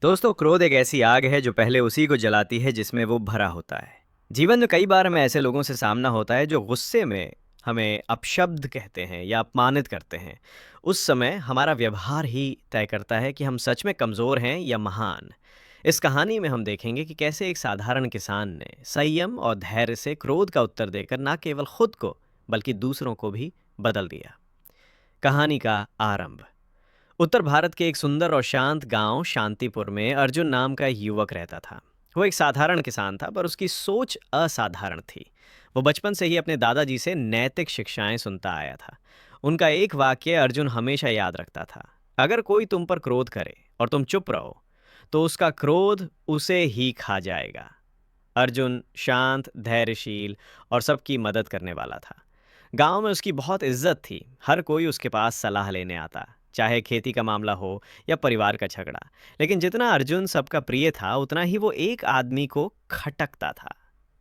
दोस्तों, क्रोध एक ऐसी आग है जो पहले उसी को जलाती है जिसमें वो भरा होता है। जीवन में कई बार हमें ऐसे लोगों से सामना होता है जो गुस्से में हमें अपशब्द कहते हैं या अपमानित करते हैं। उस समय हमारा व्यवहार ही तय करता है कि हम सच में कमज़ोर हैं या महान। इस कहानी में हम देखेंगे कि कैसे एक साधारण किसान ने संयम और धैर्य से क्रोध का उत्तर देकर न केवल खुद को बल्कि दूसरों को भी बदल दिया। कहानी का आरंभ। उत्तर भारत के एक सुंदर और शांत गांव शांतिपुर में अर्जुन नाम का एक युवक रहता था। वो एक साधारण किसान था, पर उसकी सोच असाधारण थी। वो बचपन से ही अपने दादाजी से नैतिक शिक्षाएं सुनता आया था। उनका एक वाक्य अर्जुन हमेशा याद रखता था: अगर कोई तुम पर क्रोध करे और तुम चुप रहो, तो उसका क्रोध उसे ही खा जाएगा। अर्जुन शांत, धैर्यशील और सबकी मदद करने वाला था। गांव में उसकी बहुत इज्जत थी। हर कोई उसके पास सलाह लेने आता, चाहे खेती का मामला हो या परिवार का झगड़ा। लेकिन जितना अर्जुन सबका प्रिय था, उतना ही वो एक आदमी को खटकता था: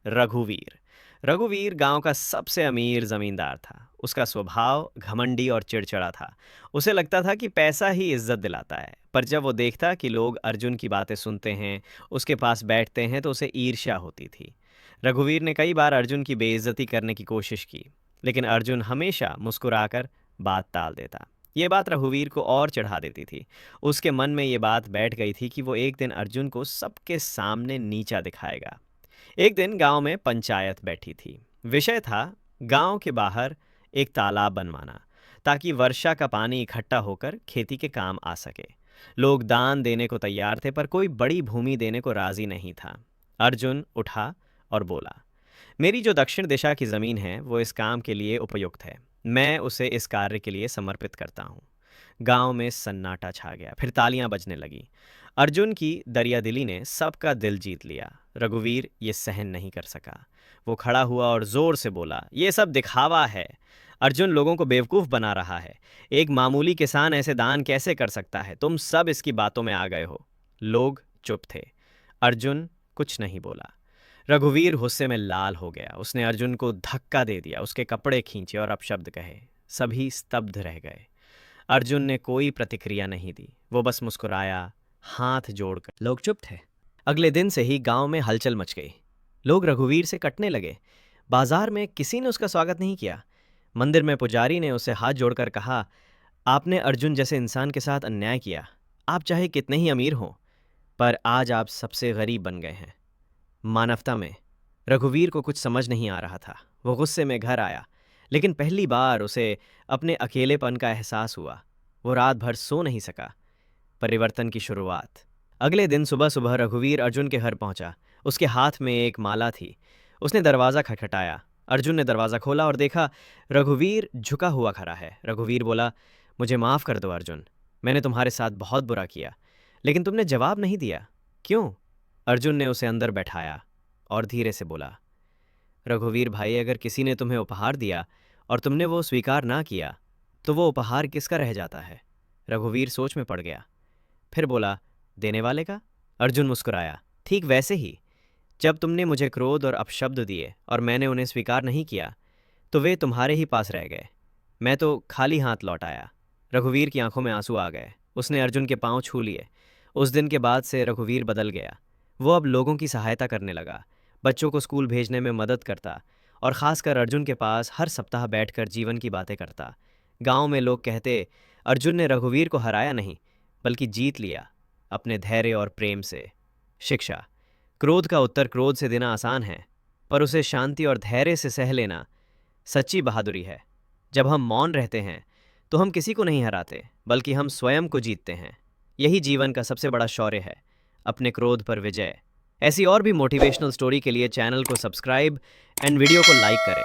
रघुवीर। रघुवीर गांव का सबसे अमीर जमींदार था। उसका स्वभाव घमंडी और चिड़चिड़ा था। उसे लगता था कि पैसा ही इज्जत दिलाता है, पर जब वो देखता कि लोग अर्जुन की बातें सुनते हैं, उसके पास बैठते हैं, तो उसे ईर्ष्या होती थी। रघुवीर ने कई बार अर्जुन की बेइज्जती करने की कोशिश की, लेकिन अर्जुन हमेशा मुस्कुराकर बात टाल देता। ये बात रघुवीर को और चढ़ा देती थी। उसके मन में ये बात बैठ गई थी कि वो एक दिन अर्जुन को सबके सामने नीचा दिखाएगा। एक दिन गांव में पंचायत बैठी थी। विषय था गांव के बाहर एक तालाब बनवाना, ताकि वर्षा का पानी इकट्ठा होकर खेती के काम आ सके। लोग दान देने को तैयार थे, पर कोई बड़ी भूमि देने को राजी नहीं था। अर्जुन उठा और बोला: मेरी जो दक्षिण दिशा की ज़मीन है वो इस काम के लिए उपयुक्त है। मैं उसे इस कार्य के लिए समर्पित करता हूँ। गांव में सन्नाटा छा गया, फिर तालियां बजने लगी। अर्जुन की दरियादिली ने सबका दिल जीत लिया। रघुवीर ये सहन नहीं कर सका। वो खड़ा हुआ और जोर से बोला: ये सब दिखावा है। अर्जुन लोगों को बेवकूफ़ बना रहा है। एक मामूली किसान ऐसे दान कैसे कर सकता है? तुम सब इसकी बातों में आ गए हो। लोग चुप थे। अर्जुन कुछ नहीं बोला। रघुवीर गुस्से में लाल हो गया। उसने अर्जुन को धक्का दे दिया, उसके कपड़े खींचे और अपशब्द कहे। सभी स्तब्ध रह गए। अर्जुन ने कोई प्रतिक्रिया नहीं दी। वो बस मुस्कुराया, हाथ जोड़कर। लोग चुप थे। अगले दिन से ही गांव में हलचल मच गई। लोग रघुवीर से कटने लगे। बाजार में किसी ने उसका स्वागत नहीं किया। मंदिर में पुजारी ने उसे हाथ जोड़कर कहा: आपने अर्जुन जैसे इंसान के साथ अन्याय किया। आप चाहे कितने ही अमीर हों, पर आज आप सबसे गरीब बन गए हैं। मानवता में रघुवीर को कुछ समझ नहीं आ रहा था। वो गुस्से में घर आया, लेकिन पहली बार उसे अपने अकेलेपन का एहसास हुआ। वो रात भर सो नहीं सका। परिवर्तन की शुरुआत। अगले दिन सुबह सुबह रघुवीर अर्जुन के घर पहुंचा। उसके हाथ में एक माला थी। उसने दरवाज़ा खटखटाया। अर्जुन ने दरवाज़ा खोला और देखा रघुवीर झुका हुआ खड़ा है। रघुवीर बोला: मुझे माफ़ कर दो अर्जुन, मैंने तुम्हारे साथ बहुत बुरा किया। लेकिन तुमने जवाब नहीं दिया, क्यों? अर्जुन ने उसे अंदर बैठाया और धीरे से बोला: रघुवीर भाई, अगर किसी ने तुम्हें उपहार दिया और तुमने वो स्वीकार ना किया, तो वो उपहार किसका रह जाता है? रघुवीर सोच में पड़ गया। फिर बोला: देने वाले का? अर्जुन मुस्कुराया। ठीक वैसे ही, जब तुमने मुझे क्रोध और अपशब्द दिए और मैंने उन्हें स्वीकार नहीं किया, तो वे तुम्हारे ही पास रह गए। मैं तो खाली हाथ लौट आया। रघुवीर की आंखों में आंसू आ गए। उसने अर्जुन के पांव छू लिए। उस दिन के बाद से रघुवीर बदल गया। वो अब लोगों की सहायता करने लगा, बच्चों को स्कूल भेजने में मदद करता और ख़ासकर अर्जुन के पास हर सप्ताह बैठकर जीवन की बातें करता। गांव में लोग कहते, अर्जुन ने रघुवीर को हराया नहीं, बल्कि जीत लिया, अपने धैर्य और प्रेम से। शिक्षा: क्रोध का उत्तर क्रोध से देना आसान है, पर उसे शांति और धैर्य से सह लेना सच्ची बहादुरी है। जब हम मौन रहते हैं, तो हम किसी को नहीं हराते, बल्कि हम स्वयं को जीतते हैं। यही जीवन का सबसे बड़ा शौर्य है, अपने क्रोध पर विजय। ऐसी और भी मोटिवेशनल स्टोरी के लिए चैनल को सब्सक्राइब एंड वीडियो को लाइक करें।